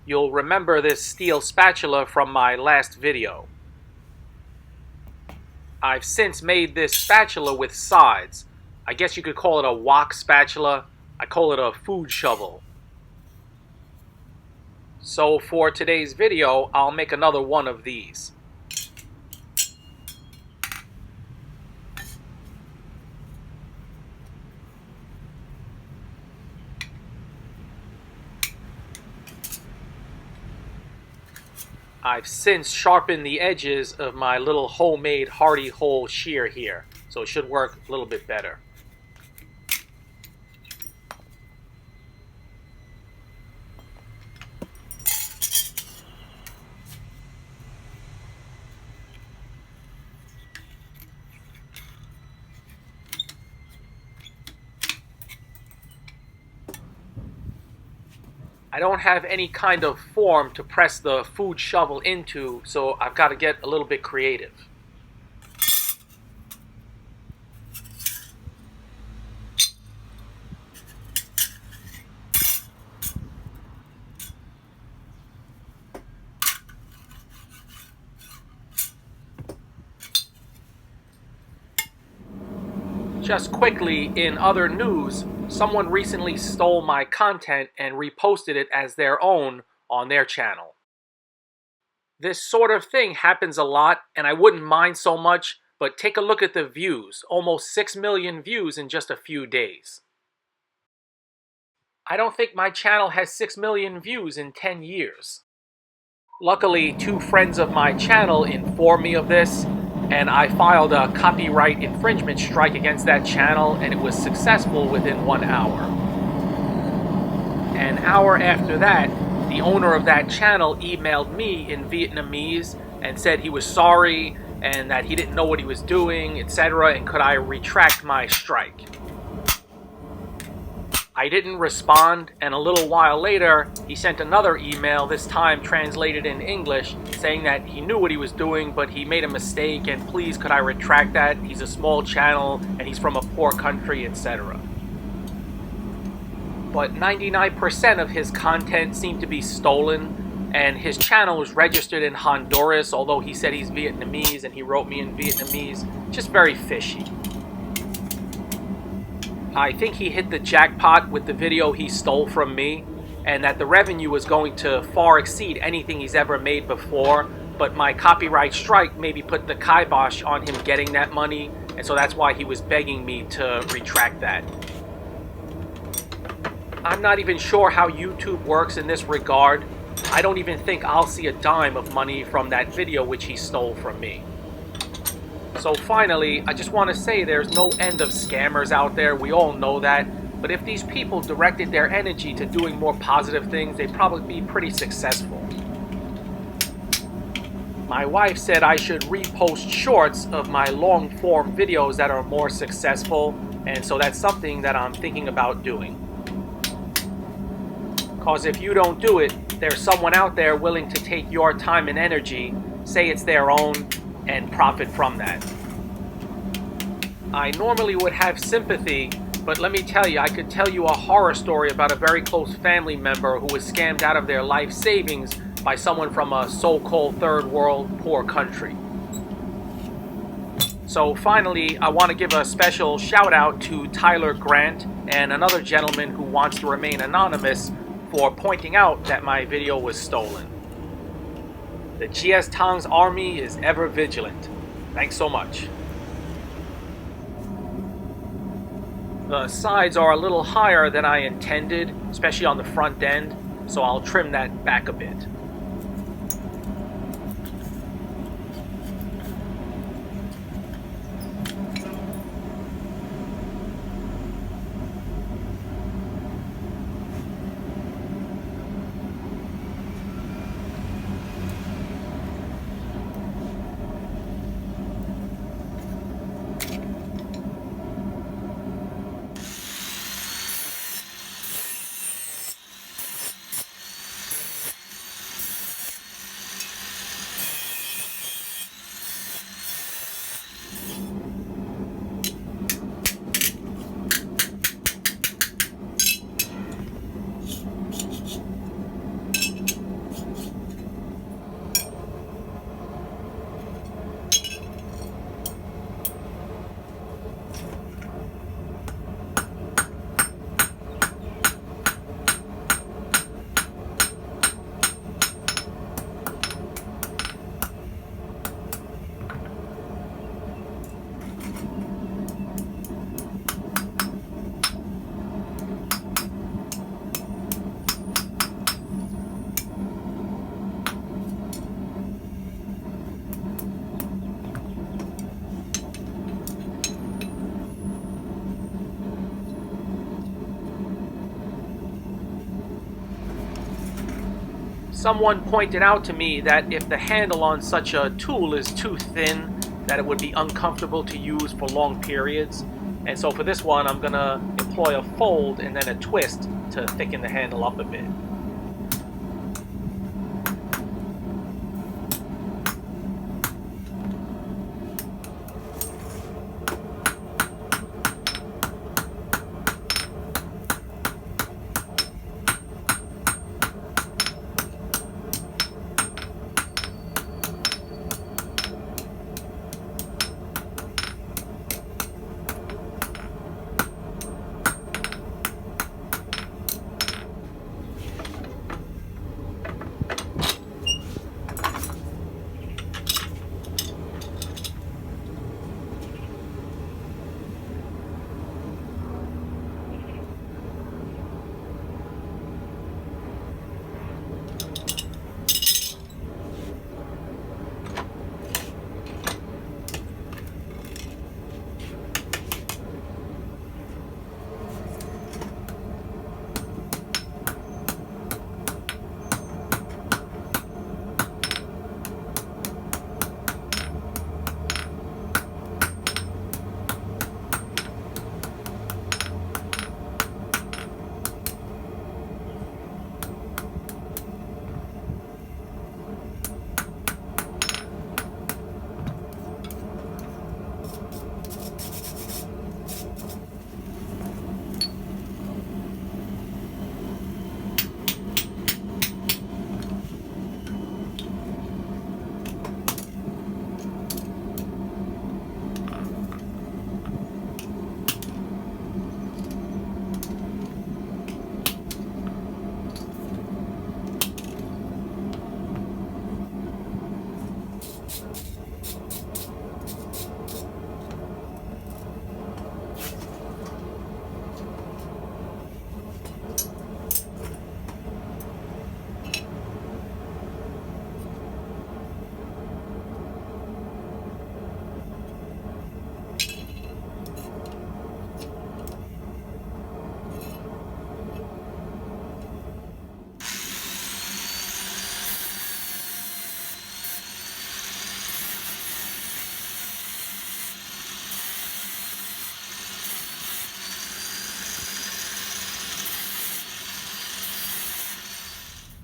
You'll remember this steel spatula from my last video. I've since made this spatula with sides. I guess you could call it a wok spatula. I call it a food shovel. So for today's video, I'll make another one of these. I've since sharpened the edges of my little homemade hardy hole shear here, so it should work a little bit better. I don't have any kind of form to press the food shovel into, so I've got to get a little bit creative. Just quickly, in other news, someone recently stole my content and reposted it as their own on their channel. This sort of thing happens a lot, and I wouldn't mind so much, but take a look at the views. Almost 6 million views in just a few days. I don't think my channel has 6 million views in 10 years. Luckily, 2 friends of my channel informed me of this, and I filed a copyright infringement strike against that channel, and it was successful within 1 hour. An hour after that, the owner of that channel emailed me in Vietnamese and said he was sorry and that he didn't know what he was doing, etc., and could I retract my strike. I didn't respond, and a little while later, he sent another email, this time translated in English, saying that he knew what he was doing, but he made a mistake, and please could I retract that? He's a small channel, and he's from a poor country, etc. But 99% of his content seemed to be stolen, and his channel was registered in Honduras, although he said he's Vietnamese, and he wrote me in Vietnamese. Just very fishy. I think he hit the jackpot with the video he stole from me, and that the revenue was going to far exceed anything he's ever made before, but my copyright strike maybe put the kibosh on him getting that money, and so that's why he was begging me to retract that. I'm not even sure how YouTube works in this regard. I don't even think I'll see a dime of money from that video which he stole from me. So finally, I just want to say there's no end of scammers out there, we all know that, but if these people directed their energy to doing more positive things, they'd probably be pretty successful. My wife said I should repost shorts of my long-form videos that are more successful, and so that's something that I'm thinking about doing. Because if you don't do it, there's someone out there willing to take your time and energy, say it's their own, and profit from that. I normally would have sympathy, but let me tell you, I could tell you a horror story about a very close family member who was scammed out of their life savings by someone from a so-called third world poor country. So finally, I want to give a special shout out to Tyler Grant and another gentleman who wants to remain anonymous for pointing out that my video was stolen. The GS Tongs Army is ever vigilant. Thanks so much. The sides are a little higher than I intended, especially on the front end, so I'll trim that back a bit. Someone pointed out to me that if the handle on such a tool is too thin, that it would be uncomfortable to use for long periods. And so for this one, I'm gonna employ a fold and then a twist to thicken the handle up a bit.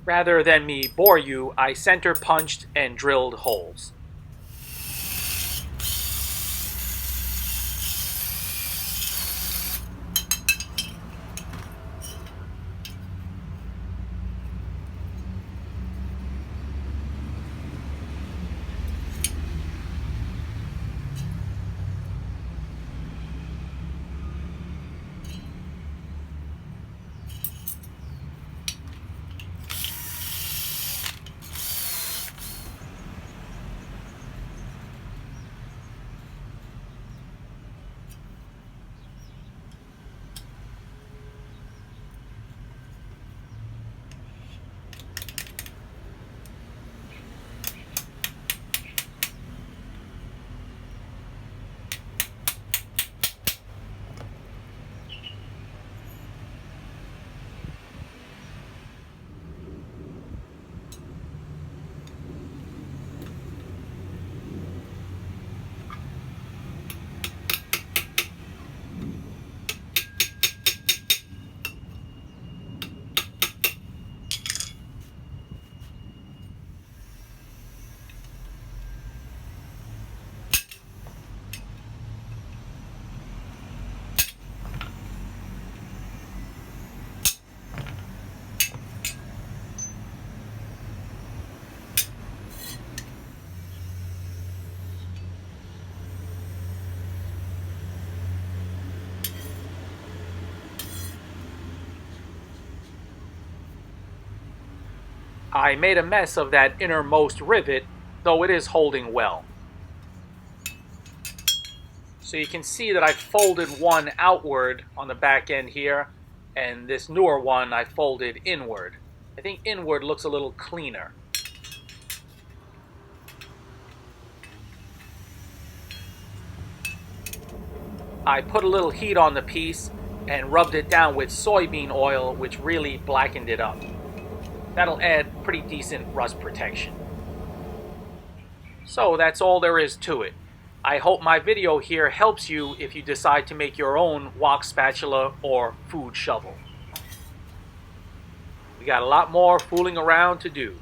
Rather than me bore you, I center punched and drilled holes. I made a mess of that innermost rivet, though it is holding well. So you can see that I folded one outward on the back end here, and this newer one I folded inward. I think inward looks a little cleaner. I put a little heat on the piece and rubbed it down with soybean oil, which really blackened it up. That'll add pretty decent rust protection. So that's all there is to it. I hope my video here helps you if you decide to make your own wok spatula or food shovel. We got a lot more fooling around to do.